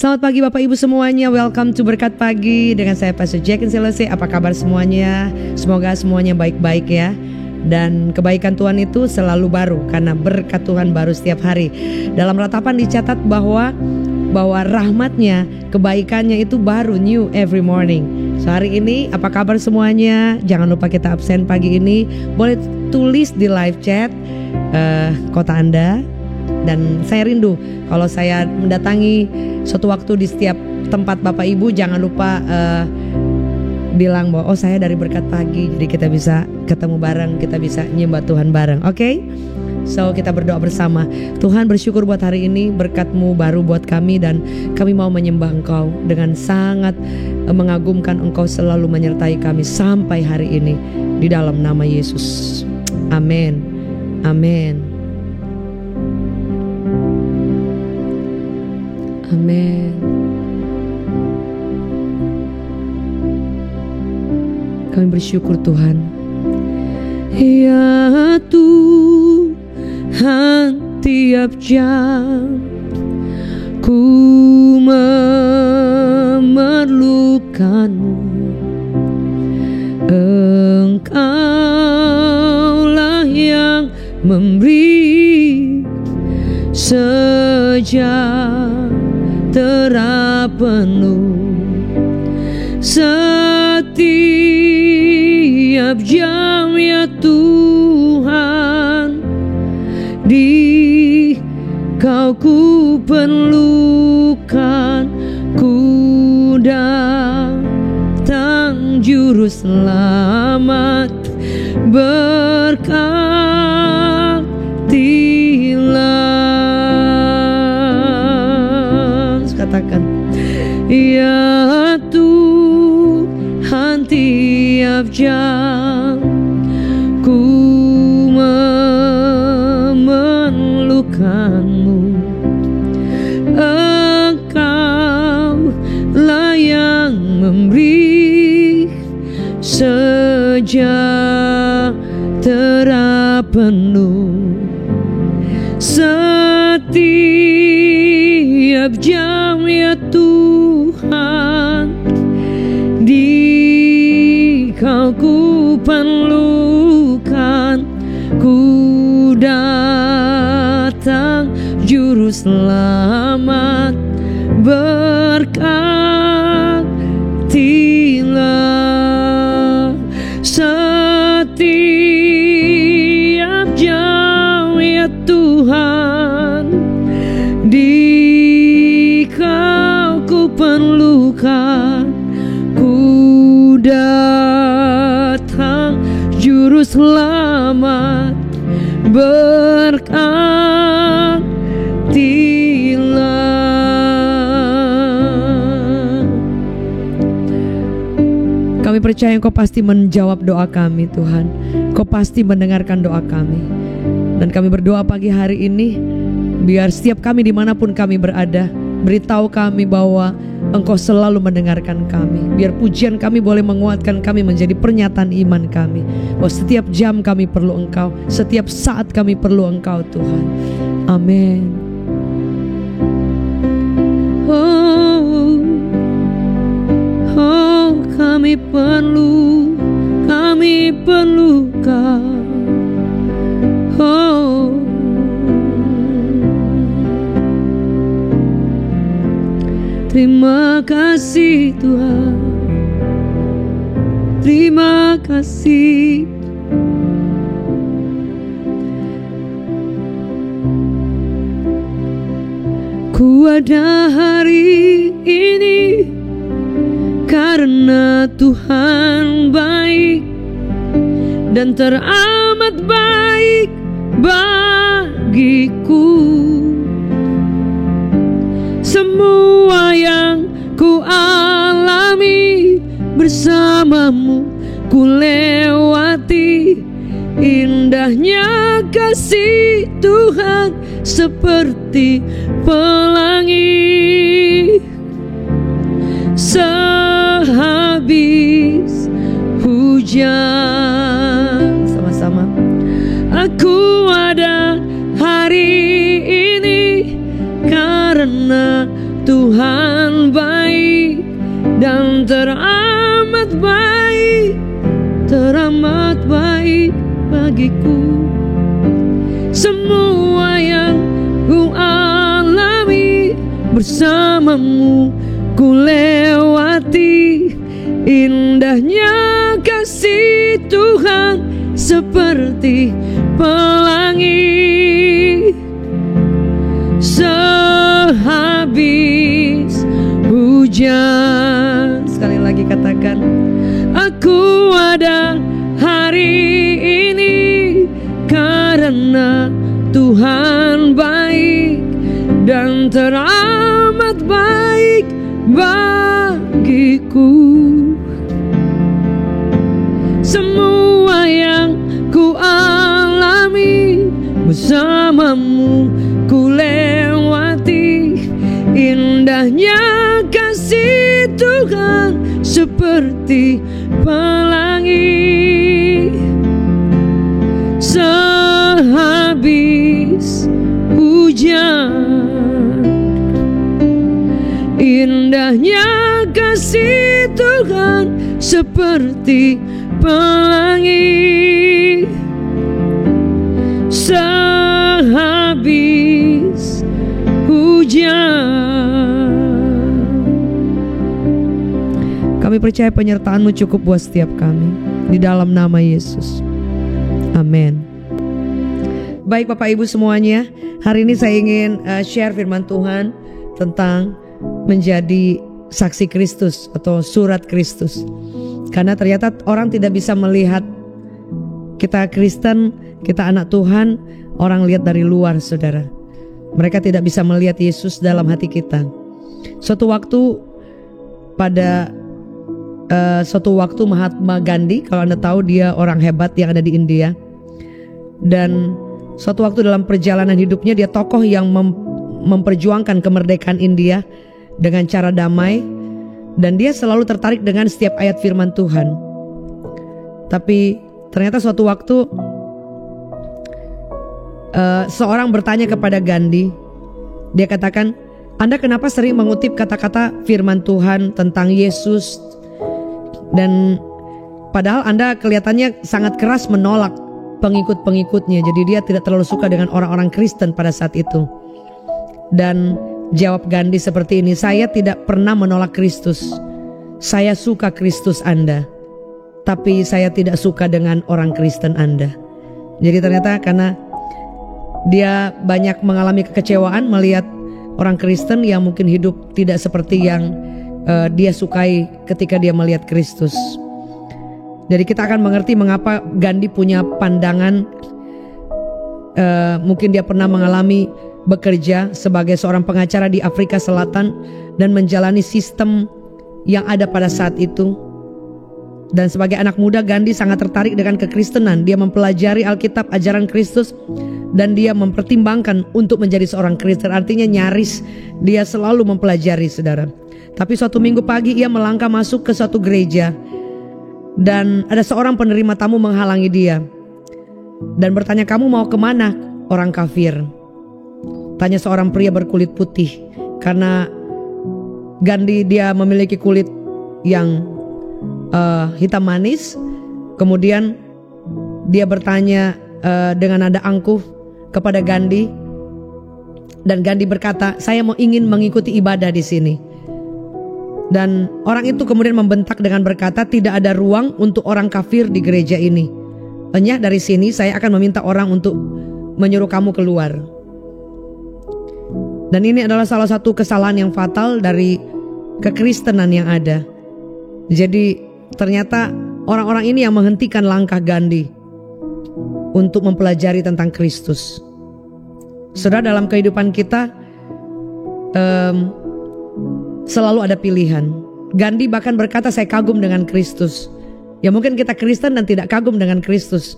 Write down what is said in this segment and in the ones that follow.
Selamat pagi Bapak Ibu semuanya, welcome to Berkat Pagi dengan saya Pastor Jackie Selesai. Apa kabar semuanya? Semoga semuanya baik-baik ya. Dan kebaikan Tuhan itu selalu baru karena berkat Tuhan baru setiap hari. Dalam ratapan dicatat bahwa rahmatnya, kebaikannya itu baru, new every morning. So hari ini apa kabar semuanya? Jangan lupa kita absen pagi ini. Boleh tulis di live chat kota Anda. Dan saya rindu kalau saya mendatangi suatu waktu di setiap tempat Bapak Ibu, jangan lupa bilang bahwa saya dari Berkat Pagi. Jadi kita bisa ketemu bareng, kita bisa nyembah Tuhan bareng. Oke? So kita berdoa bersama. Tuhan, bersyukur buat hari ini, berkat-Mu baru buat kami dan kami mau menyembah Engkau dengan sangat mengagumkan. Engkau selalu menyertai kami sampai hari ini di dalam nama Yesus. Amin. Amin. Amin. Kami bersyukur Tuhan. Ya Tuhan, tiap jam ku memerlukan-Mu. Engkaulah yang memberi sejahtera penuh setiap jam ya Tuhan. Di Kau ku perlukan, ku datang juru selamat, berkatilah. Katakan, ya Tuhan, tiap jam ku memerlukan-Mu. Engkaulah yang memberi sejahtera penuh setiap jam ya Tuhan. Di Kau ku perlukan, ku datang juru selamat, berkatilah setiap jam ya Tuhan. Di Kau ku perlukan, ku datang juru selamat, berkatilah. Kami percaya Engkau pasti menjawab doa kami Tuhan. Engkau pasti mendengarkan doa kami. Dan kami berdoa pagi hari ini, biar setiap kami dimanapun kami berada, beritahu kami bahwa Engkau selalu mendengarkan kami. Biar pujian kami boleh menguatkan kami menjadi pernyataan iman kami, bahwa setiap jam kami perlu Engkau, setiap saat kami perlu Engkau Tuhan. Amin. Oh, kami perlu Kau. Oh, terima kasih Tuhan, terima kasih. Ku ada hari ini karena Tuhan baik dan teramat baik bagiku. Semua yang ku alami bersama-Mu ku lewati. Indahnya kasih Tuhan seperti pelangi. Sehabis hujan, sama-sama, aku ada hari ini karena Tuhan baik dan teramat baik, teramat baik bagiku. Semua yang ku alami bersamamu ku lewati. Indahnya kasih Tuhan seperti pelangi. Sehabis hujan, sekali lagi katakan, aku ada hari ini karena Tuhan baik dan teramat baik bagiku. Semua yang ku alami bersamamu ku lewati. Indahnya kasih Tuhan seperti pelangi. Sehabis hujan, indahnya kasih Tuhan seperti pelangi. Sehabis hujan. Kami percaya penyertaan-Mu cukup buat setiap kami. Di dalam nama Yesus. Amin. Baik Bapak Ibu semuanya, hari ini saya ingin share firman Tuhan tentang menjadi saksi Kristus atau surat Kristus. Karena ternyata orang tidak bisa melihat kita Kristen, kita anak Tuhan, orang lihat dari luar, saudara. Mereka tidak bisa melihat Yesus dalam hati kita. Suatu waktu Mahatma Gandhi, kalau Anda tahu dia orang hebat yang ada di India. Dan suatu waktu dalam perjalanan hidupnya dia tokoh yang memperjuangkan kemerdekaan India dengan cara damai. Dan dia selalu tertarik dengan setiap ayat firman Tuhan. Tapi ternyata suatu waktu seorang bertanya kepada Gandhi. Dia katakan, Anda kenapa sering mengutip kata-kata firman Tuhan tentang Yesus? Dan padahal Anda kelihatannya sangat keras menolak pengikut-pengikutnya. Jadi dia tidak terlalu suka dengan orang-orang Kristen pada saat itu. Dan jawab Gandhi seperti ini, saya tidak pernah menolak Kristus. Saya suka Kristus Anda, tapi saya tidak suka dengan orang Kristen Anda. Jadi ternyata karena dia banyak mengalami kekecewaan melihat orang Kristen yang mungkin hidup tidak seperti yang dia sukai ketika dia melihat Kristus. Jadi kita akan mengerti mengapa Gandhi punya pandangan. Mungkin dia pernah mengalami bekerja sebagai seorang pengacara di Afrika Selatan dan menjalani sistem yang ada pada saat itu. Dan sebagai anak muda, Gandhi sangat tertarik dengan kekristenan. Dia mempelajari Alkitab, ajaran Kristus, dan dia mempertimbangkan untuk menjadi seorang Kristen. Artinya nyaris dia selalu mempelajari, saudara. Tapi suatu minggu pagi ia melangkah masuk ke suatu gereja, dan ada seorang penerima tamu menghalangi dia dan bertanya, kamu mau kemana, orang kafir? Tanya seorang pria berkulit putih. Karena Gandhi dia memiliki kulit yang hitam manis. Kemudian dia bertanya dengan nada angkuh kepada Gandhi. Dan Gandhi berkata, saya ingin mengikuti ibadah di sini. Dan orang itu kemudian membentak dengan berkata, tidak ada ruang untuk orang kafir di gereja ini. Enyah dari sini, saya akan meminta orang untuk menyuruh kamu keluar. Dan ini adalah salah satu kesalahan yang fatal dari kekristenan yang ada. Jadi ternyata orang-orang ini yang menghentikan langkah Gandhi untuk mempelajari tentang Kristus. Saudara, dalam kehidupan kita selalu ada pilihan. Gandhi bahkan berkata, saya kagum dengan Kristus. Ya mungkin kita Kristen dan tidak kagum dengan Kristus.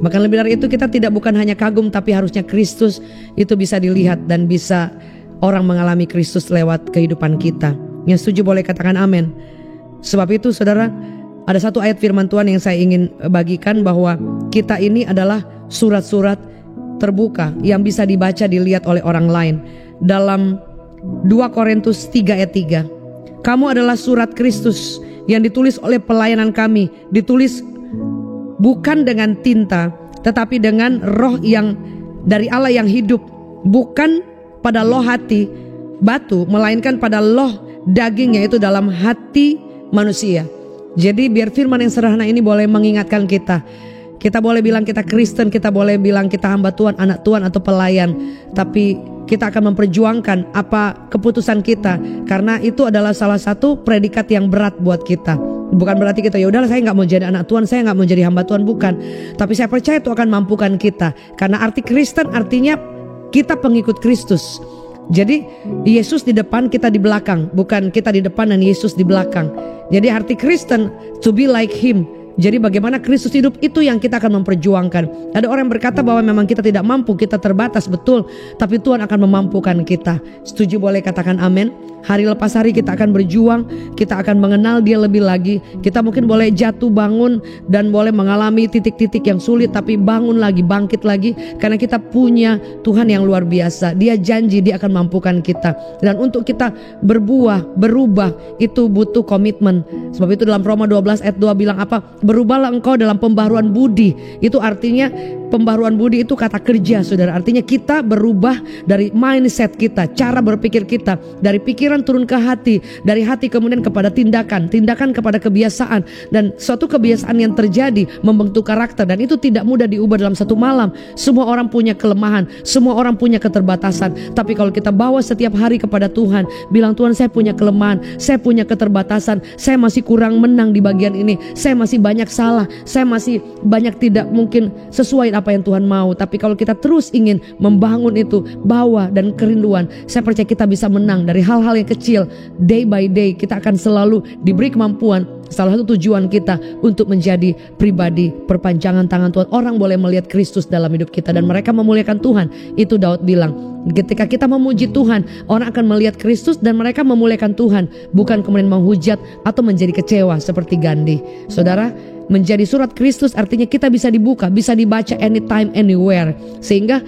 Bahkan lebih dari itu, kita tidak bukan hanya kagum, tapi harusnya Kristus itu bisa dilihat dan bisa orang mengalami Kristus lewat kehidupan kita. Yang setuju boleh katakan amin. Sebab itu saudara, ada satu ayat firman Tuhan yang saya ingin bagikan, bahwa kita ini adalah surat-surat terbuka yang bisa dibaca, dilihat oleh orang lain. Dalam 2 Korintus 3 ayat 3. Kamu adalah surat Kristus yang ditulis oleh pelayanan kami, ditulis bukan dengan tinta, tetapi dengan roh yang dari Allah yang hidup, bukan pada loh hati batu, melainkan pada loh daging, yaitu dalam hati manusia. Jadi biar firman yang sederhana ini boleh mengingatkan kita. Kita boleh bilang kita Kristen, kita boleh bilang kita hamba Tuhan, anak Tuhan atau pelayan, tapi kita akan memperjuangkan apa keputusan kita, karena itu adalah salah satu predikat yang berat buat kita. Bukan berarti kita ya udahlah saya nggak mau jadi anak Tuhan, saya nggak mau jadi hamba Tuhan, bukan. Tapi saya percaya itu akan mampukan kita, karena arti Kristen artinya kita pengikut Kristus. Jadi Yesus di depan, kita di belakang, bukan kita di depan dan Yesus di belakang. Jadi arti Kristen to be like Him. Jadi bagaimana Kristus hidup, itu yang kita akan memperjuangkan. Ada orang yang berkata bahwa memang kita tidak mampu, kita terbatas, betul. Tapi Tuhan akan memampukan kita. Setuju, boleh katakan amin. Hari lepas hari kita akan berjuang, kita akan mengenal Dia lebih lagi. Kita mungkin boleh jatuh bangun dan boleh mengalami titik-titik yang sulit, tapi bangun lagi, bangkit lagi. Karena kita punya Tuhan yang luar biasa. Dia janji Dia akan mampukan kita. Dan untuk kita berbuah, berubah, itu butuh komitmen. Sebab itu dalam Roma 12 ayat 2 bilang apa? Berubahlah engkau dalam pembaharuan budi. Itu artinya pembaharuan budi itu kata kerja, saudara. Artinya kita berubah dari mindset kita, cara berpikir kita, dari pikiran turun ke hati, dari hati kemudian kepada tindakan, tindakan kepada kebiasaan, dan suatu kebiasaan yang terjadi membentuk karakter. Dan itu tidak mudah diubah dalam satu malam. Semua orang punya kelemahan, semua orang punya keterbatasan. Tapi kalau kita bawa setiap hari kepada Tuhan, bilang Tuhan, saya punya kelemahan, saya punya keterbatasan, saya masih kurang menang di bagian ini, saya masih banyak salah, saya masih banyak tidak mungkin sesuai apa yang Tuhan mau. Tapi kalau kita terus ingin membangun itu, bawa dan kerinduan, saya percaya kita bisa menang dari hal-hal yang kecil. Day by day kita akan selalu diberi kemampuan. Salah satu tujuan kita untuk menjadi pribadi perpanjangan tangan Tuhan. Orang boleh melihat Kristus dalam hidup kita dan mereka memuliakan Tuhan. Itu Daud bilang, ketika kita memuji Tuhan, orang akan melihat Kristus dan mereka memuliakan Tuhan, bukan kemudian menghujat atau menjadi kecewa seperti Gandhi. Saudara, menjadi surat Kristus artinya kita bisa dibuka, bisa dibaca anytime, anywhere. Sehingga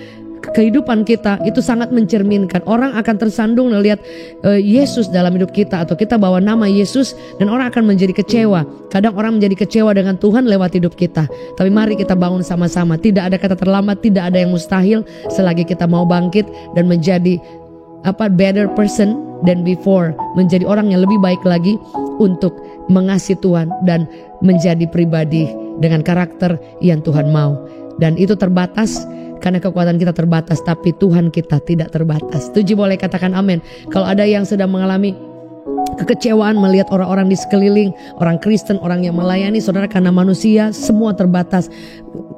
kehidupan kita itu sangat mencerminkan. Orang akan tersandung melihat Yesus dalam hidup kita, atau kita bawa nama Yesus, dan orang akan menjadi kecewa. Kadang orang menjadi kecewa dengan Tuhan lewat hidup kita. Tapi mari kita bangun sama-sama. Tidak ada kata terlambat, tidak ada yang mustahil selagi kita mau bangkit dan menjadi better person than before, menjadi orang yang lebih baik lagi untuk mengasihi Tuhan dan menjadi pribadi dengan karakter yang Tuhan mau. Dan itu terbatas karena kekuatan kita terbatas, tapi Tuhan kita tidak terbatas. Setuju, boleh katakan amin. Kalau ada yang sedang mengalami kekecewaan melihat orang-orang di sekeliling, orang Kristen, orang yang melayani, saudara, karena manusia semua terbatas.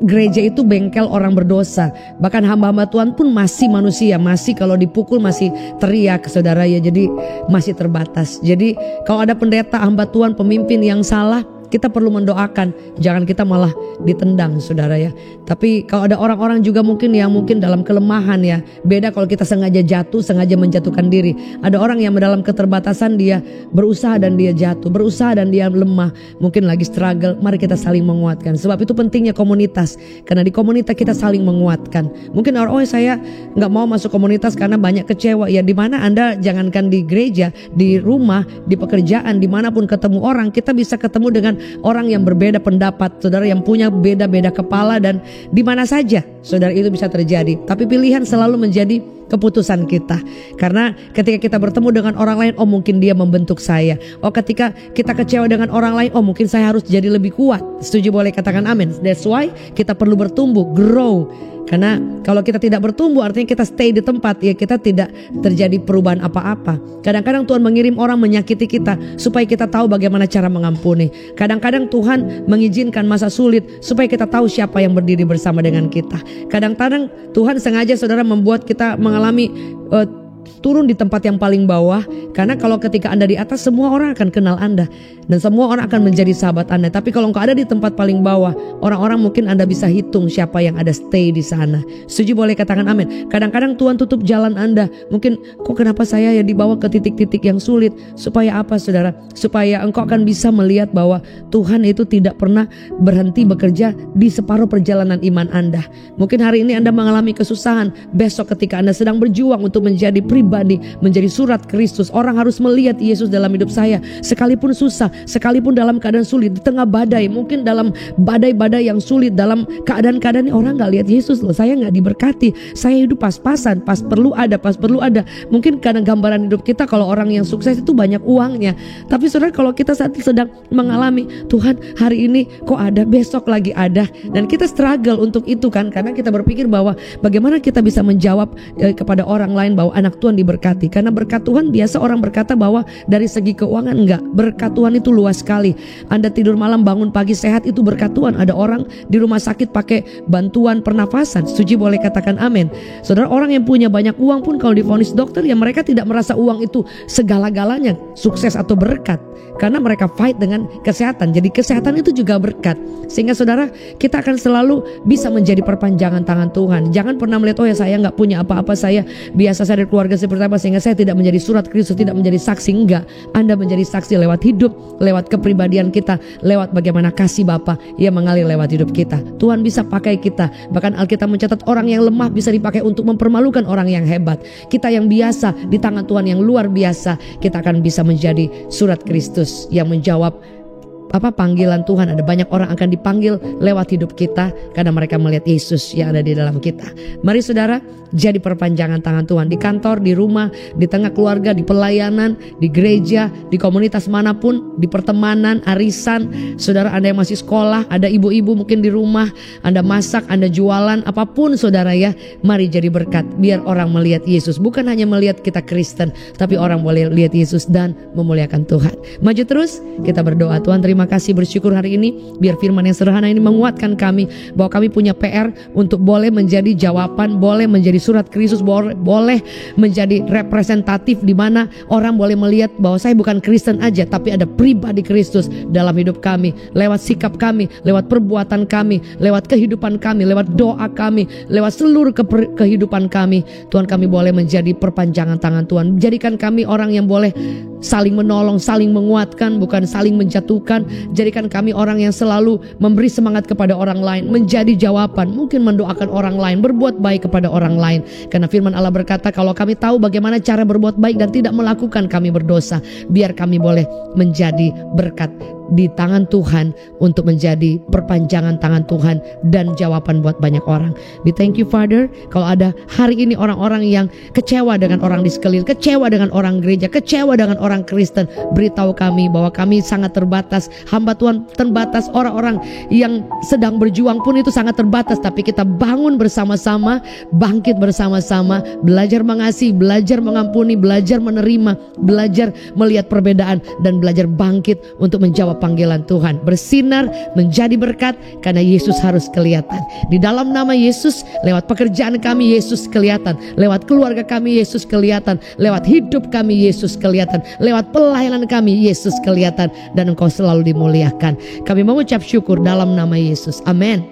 Gereja itu bengkel orang berdosa. Bahkan hamba-hamba Tuhan pun masih manusia, masih kalau dipukul masih teriak, saudara ya. Jadi masih terbatas. Jadi kalau ada pendeta, hamba Tuhan, pemimpin yang salah, kita perlu mendoakan, jangan kita malah ditendang, saudara ya. Tapi kalau ada orang-orang juga mungkin yang mungkin dalam kelemahan ya, beda kalau kita sengaja jatuh, sengaja menjatuhkan diri. Ada orang yang dalam keterbatasan dia berusaha dan dia jatuh, berusaha dan dia lemah, mungkin lagi struggle. Mari kita saling menguatkan. Sebab itu pentingnya komunitas, karena di komunitas kita saling menguatkan. Mungkin orang, saya nggak mau masuk komunitas karena banyak kecewa. Ya di mana Anda, jangankan di gereja, di rumah, di pekerjaan, dimanapun ketemu orang, kita bisa ketemu dengan orang yang berbeda pendapat, saudara, yang punya beda-beda kepala, dan di mana saja, saudara, itu bisa terjadi. Tapi pilihan selalu menjadi keputusan kita. Karena ketika kita bertemu dengan orang lain, oh mungkin dia membentuk saya. Oh ketika kita kecewa dengan orang lain, oh mungkin saya harus jadi lebih kuat. Setuju, boleh katakan amin. That's why kita perlu bertumbuh, grow. Karena kalau kita tidak bertumbuh artinya kita stay di tempat, ya kita tidak terjadi perubahan apa-apa. Kadang-kadang Tuhan mengirim orang menyakiti kita supaya kita tahu bagaimana cara mengampuni. Kadang-kadang Tuhan mengizinkan masa sulit supaya kita tahu siapa yang berdiri bersama dengan kita. Kadang-kadang Tuhan sengaja, saudara, membuat kita mengalami turun di tempat yang paling bawah. Karena kalau ketika Anda di atas, semua orang akan kenal Anda dan semua orang akan menjadi sahabat Anda. Tapi kalau engkau ada di tempat paling bawah, orang-orang mungkin Anda bisa hitung siapa yang ada stay di sana. Setuju, boleh katakan amin. Kadang-kadang Tuhan tutup jalan Anda. Mungkin kok kenapa saya ya dibawa ke titik-titik yang sulit. Supaya apa, saudara? Supaya engkau akan bisa melihat bahwa Tuhan itu tidak pernah berhenti bekerja di separuh perjalanan iman Anda. Mungkin hari ini Anda mengalami kesusahan. Besok ketika Anda sedang berjuang untuk menjadi pribadi menjadi surat Kristus. Orang harus melihat Yesus dalam hidup saya. Sekalipun susah, sekalipun dalam keadaan sulit, di tengah badai, mungkin dalam badai-badai yang sulit, dalam keadaan-keadaan ini orang gak lihat Yesus loh. Saya gak diberkati, saya hidup pas-pasan, pas perlu ada. Mungkin karena gambaran hidup kita kalau orang yang sukses itu banyak uangnya. Tapi saudara, kalau kita saat sedang mengalami, Tuhan hari ini kok ada, besok lagi ada, dan kita struggle untuk itu kan, karena kita berpikir bahwa bagaimana kita bisa menjawab kepada orang lain bahwa anak Tuhan diberkati. Karena berkat Tuhan, biasa orang berkata bahwa dari segi keuangan enggak, berkat Tuhan itu luas sekali. Anda tidur malam bangun pagi sehat, itu berkat Tuhan. Ada orang di rumah sakit pakai bantuan pernafasan. Setuju, boleh katakan amin. Saudara, orang yang punya banyak uang pun kalau divonis dokter, ya mereka tidak merasa uang itu segala-galanya sukses atau berkat, karena mereka fight dengan kesehatan. Jadi kesehatan itu juga berkat. Sehingga saudara, kita akan selalu bisa menjadi perpanjangan tangan Tuhan. Jangan pernah melihat, oh ya saya nggak punya apa-apa, saya biasa, saya dari keluarga seperti apa, sehingga saya tidak menjadi surat Kristus, tidak menjadi saksi. Enggak, Anda menjadi saksi lewat hidup, lewat kepribadian kita, lewat bagaimana kasih Bapa yang mengalir lewat hidup kita. Tuhan bisa pakai kita. Bahkan Alkitab mencatat orang yang lemah bisa dipakai untuk mempermalukan orang yang hebat. Kita yang biasa di tangan Tuhan yang luar biasa, kita akan bisa menjadi surat Kristus yang menjawab panggilan Tuhan. Ada banyak orang akan dipanggil lewat hidup kita karena mereka melihat Yesus yang ada di dalam kita. Mari saudara, jadi perpanjangan tangan Tuhan di kantor, di rumah, di tengah keluarga, di pelayanan, di gereja, di komunitas manapun, di pertemanan, arisan. Saudara, Anda yang masih sekolah, ada ibu-ibu mungkin di rumah, Anda masak, Anda jualan, apapun saudara ya, mari jadi berkat biar orang melihat Yesus. Bukan hanya melihat kita Kristen, tapi orang boleh lihat Yesus dan memuliakan Tuhan. Maju terus, kita berdoa. Tuhan, terima kasih, bersyukur hari ini biar firman yang sederhana ini menguatkan kami bahwa kami punya PR untuk boleh menjadi jawaban, boleh menjadi surat Kristus, boleh menjadi representatif di mana orang boleh melihat bahwa saya bukan Kristen aja, tapi ada pribadi Kristus dalam hidup kami, lewat sikap kami, lewat perbuatan kami, lewat kehidupan kami, lewat doa kami, lewat seluruh kehidupan kami. Tuhan, kami boleh menjadi perpanjangan tangan Tuhan. Jadikan kami orang yang boleh saling menolong, saling menguatkan, bukan saling menjatuhkan. Jadikan kami orang yang selalu memberi semangat kepada orang lain, menjadi jawaban, mungkin mendoakan orang lain, berbuat baik kepada orang lain. Karena firman Allah berkata, kalau kami tahu bagaimana cara berbuat baik dan tidak melakukan, kami berdosa. Biar kami boleh menjadi berkat di tangan Tuhan untuk menjadi perpanjangan tangan Tuhan dan jawaban buat banyak orang. We thank you Father. Kalau ada hari ini orang-orang yang kecewa dengan orang di sekeliling, kecewa dengan orang gereja, kecewa dengan orang Kristen, beritahu kami bahwa kami sangat terbatas. Hamba Tuhan terbatas, orang-orang yang sedang berjuang pun itu sangat terbatas. Tapi kita bangun bersama-sama, bangkit bersama-sama, belajar mengasihi, belajar mengampuni, belajar menerima, belajar melihat perbedaan, dan belajar bangkit untuk menjawab panggilan Tuhan, bersinar menjadi berkat karena Yesus harus kelihatan. Di dalam nama Yesus, lewat pekerjaan kami Yesus kelihatan, lewat keluarga kami Yesus kelihatan, lewat hidup kami Yesus kelihatan, lewat pelayanan kami Yesus kelihatan, dan Engkau selalu dimuliakan. Kami mengucap syukur dalam nama Yesus. Amin.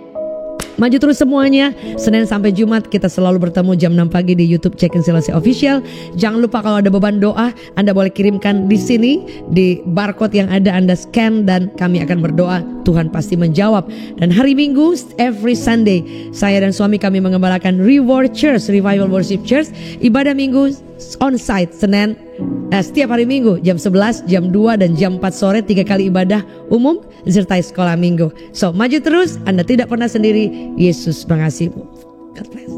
Maju terus semuanya. Senin sampai Jumat kita selalu bertemu jam 6 pagi di YouTube Cekin Selesai Official. Jangan lupa kalau ada beban doa, Anda boleh kirimkan di sini, di barcode yang ada Anda scan, dan kami akan berdoa. Tuhan pasti menjawab. Dan hari Minggu, every Sunday, saya dan suami kami mengembalakan Reward Church, Revival Worship Church. Ibadah Minggu on site Senin, setiap hari Minggu jam 11, jam 2, dan jam 4 sore, 3 kali ibadah umum disertai sekolah Minggu. So, maju terus, Anda tidak pernah sendiri. Yesus mengasihimu. God bless.